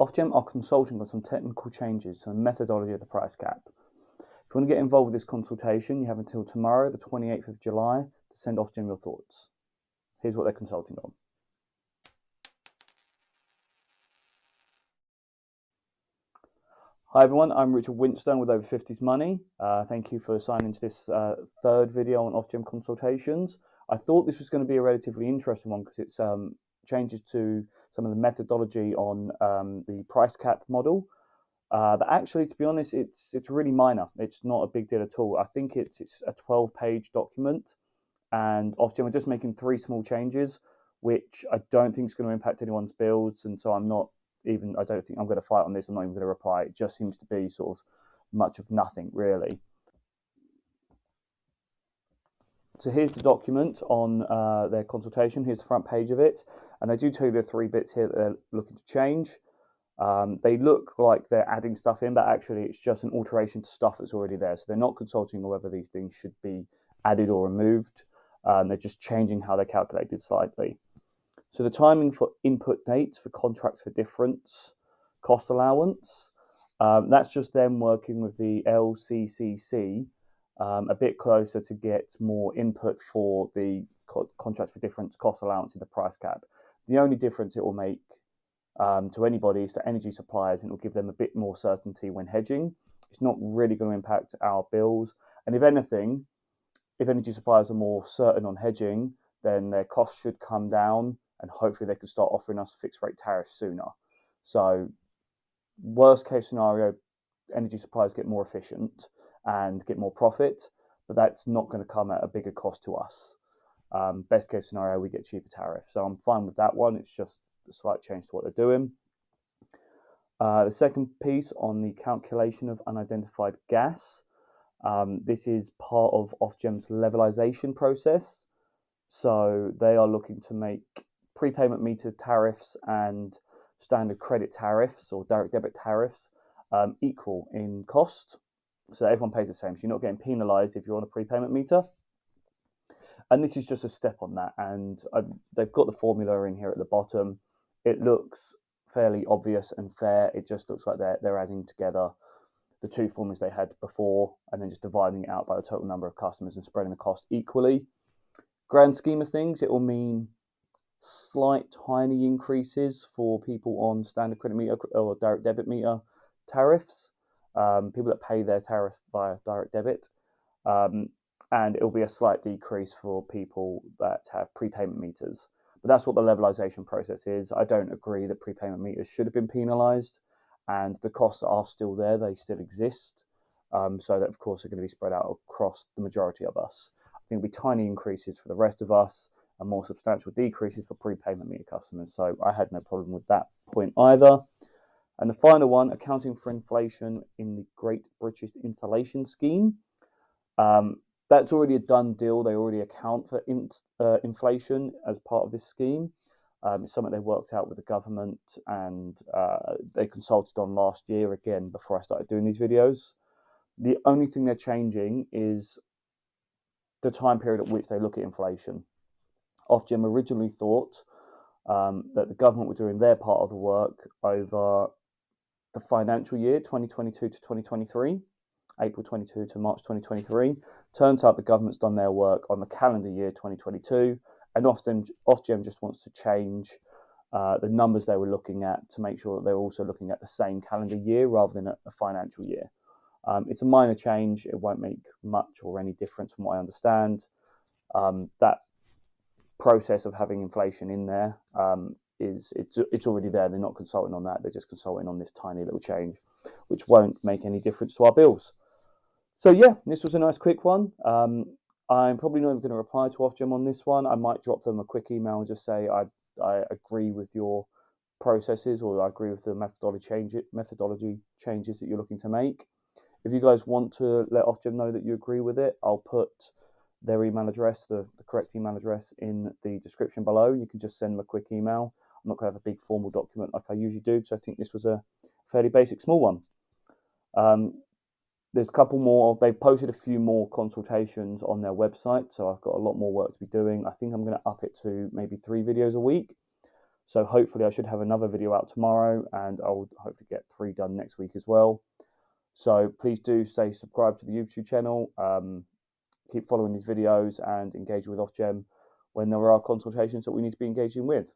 Ofgem are consulting on some technical changes to the methodology of the price cap. If you want to get involved with this consultation, you have until tomorrow, the 28th of July, to send Ofgem your thoughts. Here's what they're consulting on. Hi everyone, I'm Richard Winstone with Over 50s Money. Thank you for signing to this third video on Ofgem consultations. I thought this was going to be a relatively interesting one because it's changes to some of the methodology on the price cap model. But actually, to be honest, it's really minor. It's not a big deal at all. I think it's a 12-page document, and Ofgem are just making 3 small changes, which I don't think is going to impact anyone's bills, and so I don't think I'm going to fight on this. I'm not even going to reply. It just seems to be sort of much of nothing, really. So here's the document on their consultation. Here's the front page of it. And they do tell you the 3 bits here that they're looking to change. They look like they're adding stuff in, but actually it's just an alteration to stuff that's already there. So they're not consulting on whether these things should be added or removed. They're just changing how they're calculated slightly. So the timing for input dates for contracts for difference, cost allowance, that's just them working with the LCCC a bit closer to get more input for the contracts for difference cost allowance in the price cap. The only difference it will make to anybody is to energy suppliers, and it will give them a bit more certainty when hedging. It's not really going to impact our bills. And if anything, if energy suppliers are more certain on hedging, then their costs should come down, and hopefully they can start offering us fixed rate tariffs sooner. So worst case scenario, energy suppliers get more efficient and get more profit, but that's not going to come at a bigger cost to us. Best case scenario, we get cheaper tariffs. So I'm fine with that one. It's just a slight change to what they're doing. The second piece on the calculation of unidentified gas. This is part of Ofgem's levelisation process. So they are looking to make prepayment meter tariffs and standard credit tariffs or direct debit tariffs equal in cost. So everyone pays the same. So you're not getting penalised if you're on a prepayment meter. And this is just a step on that. And they've got the formula in here at the bottom. It looks fairly obvious and fair. It just looks like they're adding together the 2 formulas they had before and then just dividing it out by the total number of customers and spreading the cost equally. Grand scheme of things, it will mean slight tiny increases for people on standard credit meter or direct debit meter tariffs, people that pay their tariffs via direct debit. And it will be a slight decrease for people that have prepayment meters. But that's what the levelisation process is. I don't agree that prepayment meters should have been penalised, and the costs are still there. They still exist. So that, of course, are going to be spread out across the majority of us. I think it'll be tiny increases for the rest of us and more substantial decreases for prepayment meter customers. So I had no problem with that point either. And the final one, accounting for inflation in the Great British Insulation Scheme. That's already a done deal. They already account for inflation as part of this scheme. It's something they worked out with the government and they consulted on last year, again, before I started doing these videos. The only thing they're changing is the time period at which they look at inflation. Ofgem originally thought that the government were doing their part of the work over the financial year 2022 to 2023. April 22 to March 2023. Turns out the government's done their work on the calendar year 2022, and Ofgem just wants to change the numbers they were looking at to make sure that they're also looking at the same calendar year rather than a financial year. It's a minor change. It won't make much or any difference from what I understand. That process of having inflation in there it's already there. They're not consulting on that. They're just consulting on this tiny little change, which won't make any difference to our bills. So yeah, this was a nice quick one. I'm probably not even going to reply to Ofgem on this one. I might drop them a quick email and just say I agree with your processes, or I agree with the methodology changes that you're looking to make. If you guys want to let Ofgem know that you agree with it, I'll put their email address, the correct email address, in the description below. You can just send them a quick email. I'm not going to have a big formal document like I usually do, because I think this was a fairly basic small one. There's a couple more. They've posted a few more consultations on their website, so I've got a lot more work to be doing. I think I'm going to up it to maybe 3 videos a week. So hopefully I should have another video out tomorrow, and I'll hopefully get 3 done next week as well. So please do stay subscribed to the YouTube channel, keep following these videos and engage with Ofgem when there are consultations that we need to be engaging with.